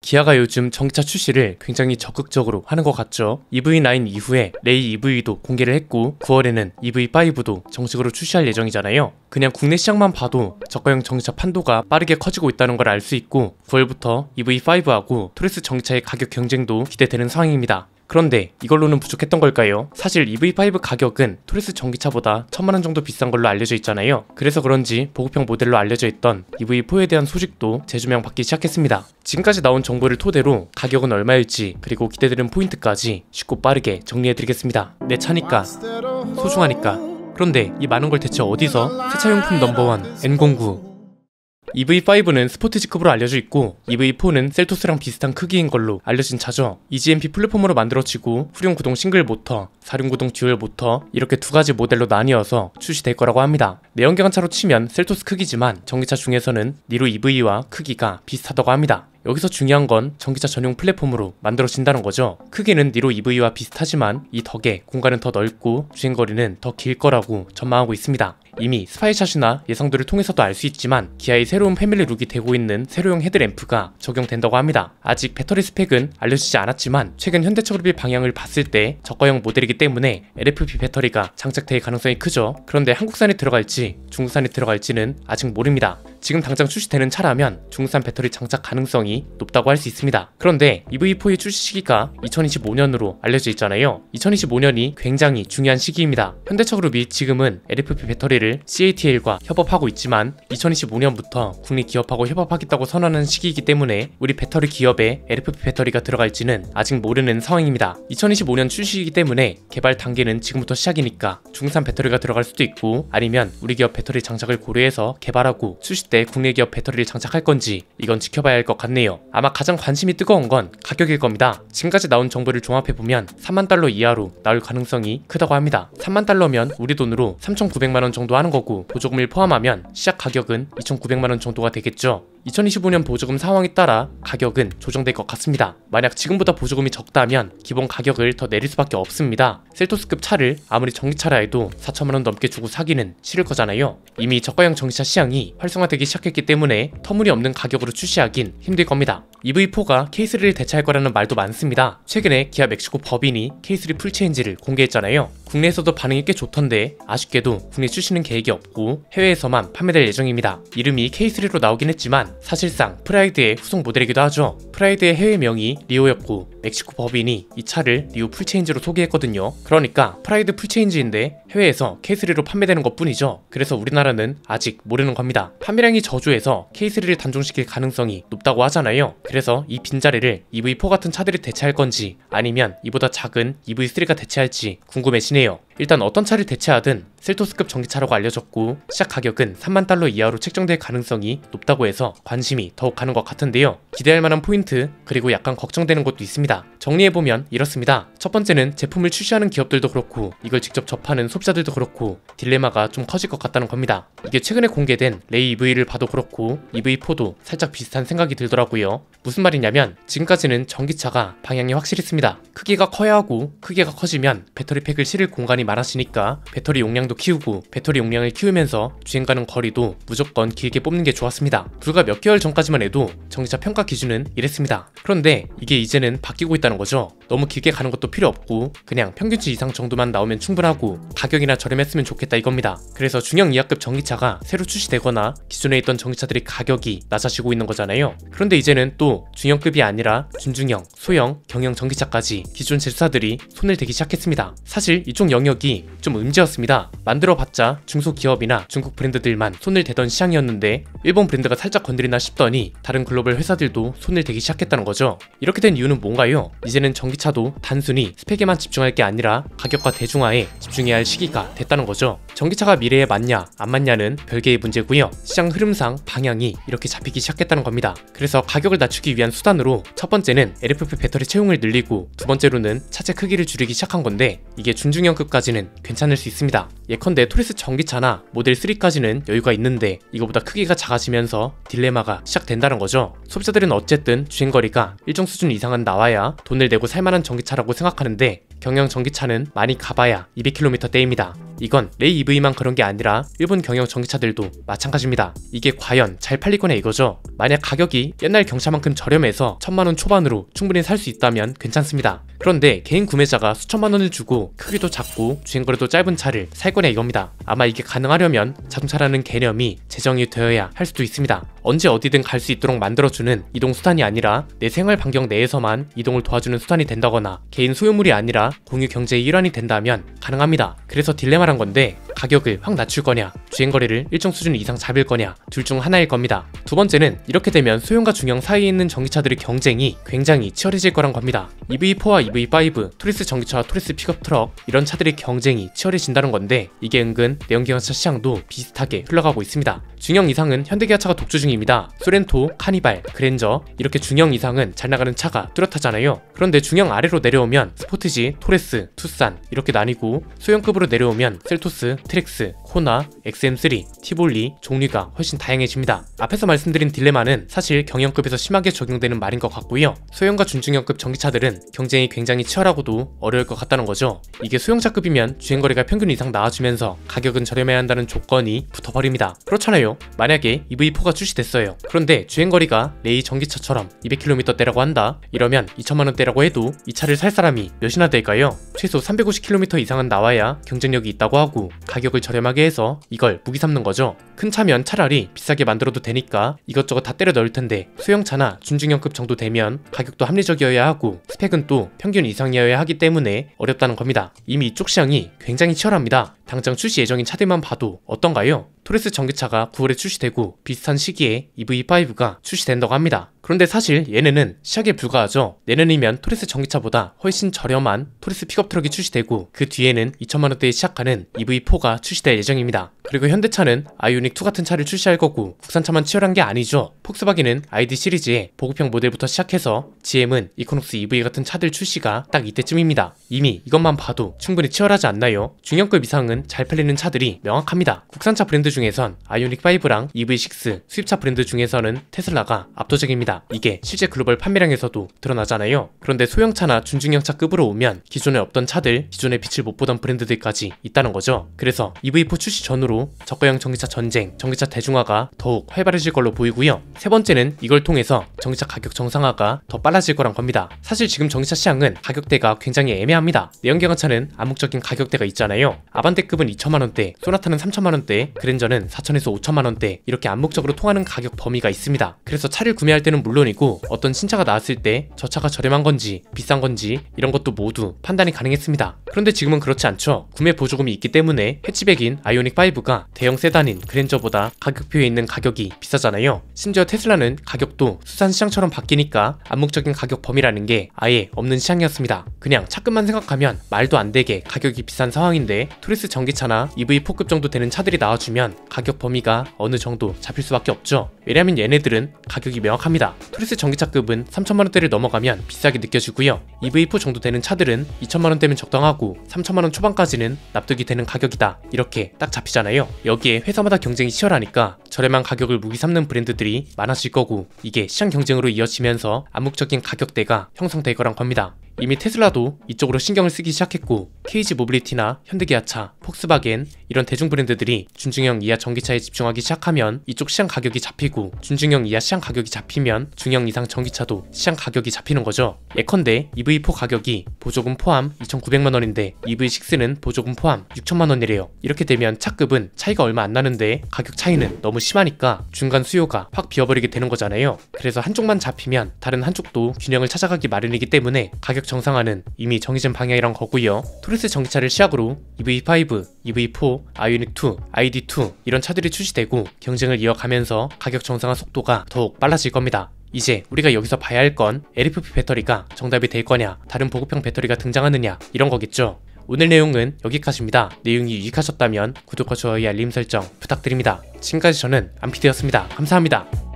기아가 요즘 전기차 출시를 굉장히 적극적으로 하는 것 같죠. EV9 이후에 레이 EV도 공개를 했고 9월에는 EV5도 정식으로 출시할 예정이잖아요. 그냥 국내 시장만 봐도 저가형 전기차 판도가 빠르게 커지고 있다는 걸 알 수 있고 9월부터 EV5하고 토레스 전기차의 가격 경쟁도 기대되는 상황입니다. 그런데 이걸로는 부족했던 걸까요? 사실 EV5 가격은 토레스 전기차보다 1000만원 정도 비싼 걸로 알려져 있잖아요. 그래서 그런지 보급형 모델로 알려져 있던 EV4에 대한 소식도 재조명 받기 시작했습니다. 지금까지 나온 정보를 토대로 가격은 얼마일지 그리고 기대되는 포인트까지 쉽고 빠르게 정리해드리겠습니다. 내 차니까 소중하니까. 그런데 이 많은 걸 대체 어디서? 세차용품 넘버원 N09 EV5는 스포티지급으로 알려져 있고 EV4는 셀토스랑 비슷한 크기인 걸로 알려진 차죠. EGMP 플랫폼으로 만들어지고 후륜 구동 싱글 모터, 사륜 구동 듀얼 모터 이렇게 두 가지 모델로 나뉘어서 출시될 거라고 합니다. 내연기관차로 치면 셀토스 크기지만 전기차 중에서는 니로 EV와 크기가 비슷하다고 합니다. 여기서 중요한 건 전기차 전용 플랫폼으로 만들어진다는 거죠. 크기는 니로 EV와 비슷하지만 이 덕에 공간은 더 넓고 주행거리는 더 길 거라고 전망하고 있습니다. 이미 스파이샷이나 예상도를 통해서도 알 수 있지만 기아의 새로운 패밀리 룩이 되고 있는 세로형 헤드램프가 적용된다고 합니다. 아직 배터리 스펙은 알려지지 않았지만 최근 현대차그룹의 방향을 봤을 때 저가형 모델이기 때문에 LFP 배터리가 장착될 가능성이 크죠. 그런데 한국산이 들어갈지 중국산이 들어갈지는 아직 모릅니다. 지금 당장 출시되는 차라면 중국산 배터리 장착 가능성이 높다고 할 수 있습니다. 그런데 EV4의 출시 시기가 2025년으로 알려져 있잖아요. 2025년이 굉장히 중요한 시기입니다. 현대차그룹이 지금은 LFP 배터리를 CATL과 협업하고 있지만 2025년부터 국내 기업하고 협업하겠다고 선언하는 시기이기 때문에 우리 배터리 기업에 LFP 배터리가 들어갈지는 아직 모르는 상황입니다. 2025년 출시이기 때문에 개발 단계는 지금부터 시작이니까 중국산 배터리가 들어갈 수도 있고 아니면 우리 기업 배터리 장착을 고려해서 개발하고 출시 때 국내 기업 배터리를 장착할 건지 이건 지켜봐야 할 것 같네요. 아마 가장 관심이 뜨거운 건 가격일 겁니다. 지금까지 나온 정보를 종합해보면 30,000달러 이하로 나올 가능성이 크다고 합니다. 30,000달러면 우리 돈으로 3,900만원 정도 하는 거고 보조금을 포함하면 시작 가격은 2,900만원 정도가 되겠죠. 2025년 보조금 상황에 따라 가격은 조정될 것 같습니다. 만약 지금보다 보조금이 적다면 기본 가격을 더 내릴 수밖에 없습니다. 셀토스급 차를 아무리 전기차라 해도 4천만원 넘게 주고 사기는 싫을 거잖아요. 이미 저가형 전기차 시장이 활성화되기 시작했기 때문에 터무니없는 가격으로 출시하긴 힘들 겁니다. EV4가 K3를 대체할 거라는 말도 많습니다. 최근에 기아 멕시코 법인이 K3 풀체인지를 공개했잖아요. 국내에서도 반응이 꽤 좋던데 아쉽게도 국내 출시는 계획이 없고 해외에서만 판매될 예정입니다. 이름이 K3로 나오긴 했지만 사실상 프라이드의 후속 모델이기도 하죠. 프라이드의 해외명이 리오였고 멕시코 법인이 이 차를 리오 풀체인지로 소개했거든요. 그러니까 프라이드 풀체인지인데 해외에서 K3로 판매되는 것 뿐이죠. 그래서 우리나라는 아직 모르는 겁니다. 판매량이 저조해서 K3를 단종시킬 가능성이 높다고 하잖아요. 그래서 이 빈자리를 EV4 같은 차들이 대체할 건지 아니면 이보다 작은 EV3가 대체할지 궁금해지네요. 일단 어떤 차를 대체하든 셀토스급 전기차라고 알려졌고 시작 가격은 30,000달러 이하로 책정될 가능성이 높다고 해서 관심이 더욱 가는 것 같은데요. 기대할 만한 포인트 그리고 약간 걱정되는 것도 있습니다. 정리해보면 이렇습니다. 첫 번째는 제품을 출시하는 기업들도 그렇고 이걸 직접 접하는 소비자들도 그렇고 딜레마가 좀 커질 것 같다는 겁니다. 이게 최근에 공개된 레이 EV를 봐도 그렇고 EV4도 살짝 비슷한 생각이 들더라고요. 무슨 말이냐면 지금까지는 전기차가 방향이 확실했습니다. 크기가 커야 하고 크기가 커지면 배터리 팩을 실을 공간이 많아지니까 배터리 용량도 키우고 배터리 용량을 키우면서 주행 가는 거리도 무조건 길게 뽑는 게 좋았습니다. 불과 몇 개월 전까지만 해도 전기차 평가 기준은 이랬습니다. 그런데 이게 이제는 바뀌고 있다는 거죠. 너무 길게 가는 것도 필요 없고 그냥 평균치 이상 정도만 나오면 충분하고 가격이나 저렴했으면 좋겠다 이겁니다. 그래서 중형 이하급 전기차가 새로 출시되거나 기존에 있던 전기차들의 가격이 낮아지고 있는 거잖아요. 그런데 이제는 또 중형급이 아니라 준중형, 소형, 경형 전기차까지 기존 제조사들이 손을 대기 시작했습니다. 사실 이쪽 영역이 좀 음지였습니다. 만들어봤자 중소기업이나 중국 브랜드들만 손을 대던 시장이었는데 일본 브랜드가 살짝 건드리나 싶더니 다른 글로벌 회사들도 손을 대기 시작했다는 거죠. 이렇게 된 이유는 뭔가요? 이제는 전기차도 단순히 스펙에만 집중할 게 아니라 가격과 대중화에 집중해야 할 시기가 됐다는 거죠. 전기차가 미래에 맞냐 안 맞냐는 별개의 문제고요. 시장 흐름상 방향이 이렇게 잡히기 시작했다는 겁니다. 그래서 가격을 낮추기 위한 수단으로 첫 번째는 LFP 배터리 채용을 늘리고 두 번째로는 차체 크기를 줄이기 시작한 건데 이게 준중형급까지는 괜찮을 수 있습니다. 예컨대 토레스 전기차나 모델 3까지는 여유가 있는데 이거보다 크기가 작아지면서 딜레마가 시작된다는 거죠. 소비자들은 어쨌든 주행거리가 일정 수준 이상은 나와야 돈을 내고 살만한 전기차라고 생각하는데 경형 전기차는 많이 가봐야 200km대입니다. 이건 레이 EV만 그런 게 아니라 일본 경영 전기차들도 마찬가지입니다. 이게 과연 잘 팔릴 거냐 이거죠. 만약 가격이 옛날 경차만큼 저렴해서 1000만원 초반으로 충분히 살 수 있다면 괜찮습니다. 그런데 개인 구매자가 수천만 원을 주고 크기도 작고 주행거리도 짧은 차를 살 거냐 이겁니다. 아마 이게 가능하려면 자동차라는 개념이 제정이 되어야 할 수도 있습니다. 언제 어디든 갈 수 있도록 만들어주는 이동 수단이 아니라 내 생활 반경 내에서만 이동을 도와주는 수단이 된다거나 개인 소유물이 아니라 공유 경제의 일환이 된다면 가능합니다. 그래서 딜레마란 건데 가격을 확 낮출 거냐 주행거리를 일정 수준 이상 잡을 거냐 둘 중 하나일 겁니다. 두 번째는 이렇게 되면 소형과 중형 사이에 있는 전기차들의 경쟁이 굉장히 치열해질 거란 겁니다. EV4와 EV5, 토리스 전기차와 토리스 픽업 트럭 이런 차들의 경쟁이 치열해진다는 건데 이게 은근 내연기관차 시장도 비슷하게 흘러가고 있습니다. 중형 이상은 현대기아차가 독주 중입니다. 소렌토, 카니발, 그랜저 이렇게 중형 이상은 잘 나가는 차가 뚜렷하잖아요. 그런데 중형 아래로 내려오면 스포티지, 토레스, 투싼 이렇게 나뉘고 소형급으로 내려오면 셀토스, 트렉스, 코나, XM3, 티볼리 종류가 훨씬 다양해집니다. 앞에서 말씀드린 딜레마는 사실 경형급에서 심하게 적용되는 말인 것 같고요. 소형과 준중형급 전기차들은 경쟁이 굉장히 치열하고도 어려울 것 같다는 거죠. 이게 소형차급이면 주행거리가 평균 이상 나와주면서 가격은 저렴해야 한다는 조건이 붙어버립니다. 그렇잖아요. 만약에 EV4가 출시됐어요. 그런데 주행거리가 레이 전기차처럼 200km대라고 한다. 이러면 2천만원대라고 해도 이 차를 살 사람이 몇이나 될까요? 최소 350km 이상은 나와야 경쟁력이 있다고 하고 가격을 저렴하게 해서 이걸 무기 삼는 거죠. 큰 차면 차라리 비싸게 만들어도 되니까 이것저것 다 때려 넣을 텐데 소형차나 준중형급 정도 되면 가격도 합리적이어야 하고 스펙은 또 평균 이상이어야 하기 때문에 어렵다는 겁니다. 이미 이쪽 시장이 굉장히 치열합니다. 당장 출시 예정인 차들만 봐도 어떤가요? 토레스 전기차가 9월에 출시되고 비슷한 시기에 EV5가 출시된다고 합니다. 그런데 사실 얘네는 시작에 불과하죠. 내년이면 토레스 전기차보다 훨씬 저렴한 토레스 픽업 트럭이 출시되고 그 뒤에는 2천만원대에 시작하는 EV4가 출시될 예정입니다. 그리고 현대차는 아이오닉2 같은 차를 출시할 거고 국산차만 치열한 게 아니죠. 폭스바겐은 ID 시리즈의 보급형 모델부터 시작해서 GM은 이코녹스 EV 같은 차들 출시가 딱 이때쯤입니다. 이미 이것만 봐도 충분히 치열하지 않나요? 중형급 이상은 잘 팔리는 차들이 명확합니다. 국산차 브랜드 중에선 아이오닉5랑 EV6, 수입차 브랜드 중에서는 테슬라가 압도적입니다. 이게 실제 글로벌 판매량에서도 드러나잖아요. 그런데 소형차나 준중형차급으로 오면 기존에 없던 차들, 기존에 빛을 못 보던 브랜드들까지 있다는 거죠. 그래서 EV4 출시 전후로 저가형 전기차 전쟁, 전기차 대중화가 더욱 활발해질 걸로 보이고요. 세 번째는 이걸 통해서 전기차 가격 정상화가 더 빨라질 거란 겁니다. 사실 지금 전기차 시장은 가격대가 굉장히 애매합니다. 내연기관차는 암묵적인 가격대가 있잖아요. 아반떼급은 2천만원대, 소나타는 3천만원대, 그랜저는 4천에서 5천만원대 이렇게 암묵적으로 통하는 가격 범위가 있습니다. 그래서 차를 구매할 때는 물론이고 어떤 신차가 나왔을 때 저 차가 저렴한 건지 비싼 건지 이런 것도 모두 판단이 가능했습니다. 그런데 지금은 그렇지 않죠. 구매 보조금이 있기 때문에 해치백인 아이오닉5가 대형 세단인 그랜저보다 가격표에 있는 가격이 비싸잖아요. 심지어 테슬라는 가격도 수산시장처럼 바뀌니까 암묵적인 가격 범위라는 게 아예 없는 시장이었습니다. 그냥 차급만 생각하면 말도 안 되게 가격이 비싼 상황인데 토리스 전기차나 EV4급 정도 되는 차들이 나와주면 가격 범위가 어느 정도 잡힐 수밖에 없죠. 왜냐면 얘네들은 가격이 명확합니다. 토리스 전기차급은 3천만원대를 넘어가면 비싸게 느껴지고요. EV4 정도 되는 차들은 2천만원대면 적당하고 3천만원 초반까지는 납득이 되는 가격이다. 이렇게 딱 잡히잖아요. 여기에 회사마다 경쟁이 치열하니까 저렴한 가격을 무기 삼는 브랜드들이 많아질 거고 이게 시장 경쟁으로 이어지면서 암묵적인 가격대가 형성될 거란 겁니다. 이미 테슬라도 이쪽으로 신경을 쓰기 시작했고 KG 모빌리티나 현대기아차, 폭스바겐 이런 대중 브랜드들이 준중형 이하 전기차에 집중하기 시작하면 이쪽 시장 가격이 잡히고 준중형 이하 시장 가격이 잡히면 중형 이상 전기차도 시장 가격이 잡히는 거죠. 예컨대 EV4 가격이 보조금 포함 2,900만원인데 EV6는 보조금 포함 6천만원이래요. 이렇게 되면 차급은 차이가 얼마 안 나는데 가격 차이는 너무 심하니까 중간 수요가 확 비어버리게 되는 거잖아요. 그래서 한쪽만 잡히면 다른 한쪽도 균형을 찾아가기 마련이기 때문에 가격 정상화는 이미 정해진 방향이란 거고요. 토리스 전기차를 시작으로 EV5, EV4, 아이오닉2, ID2 이런 차들이 출시되고 경쟁을 이어가면서 가격 정상화 속도가 더욱 빨라질 겁니다. 이제 우리가 여기서 봐야 할 건 LFP 배터리가 정답이 될 거냐, 다른 보급형 배터리가 등장하느냐 이런 거겠죠. 오늘 내용은 여기까지입니다. 내용이 유익하셨다면 구독과 좋아요, 알림 설정 부탁드립니다. 지금까지 저는 안피디였습니다. 감사합니다.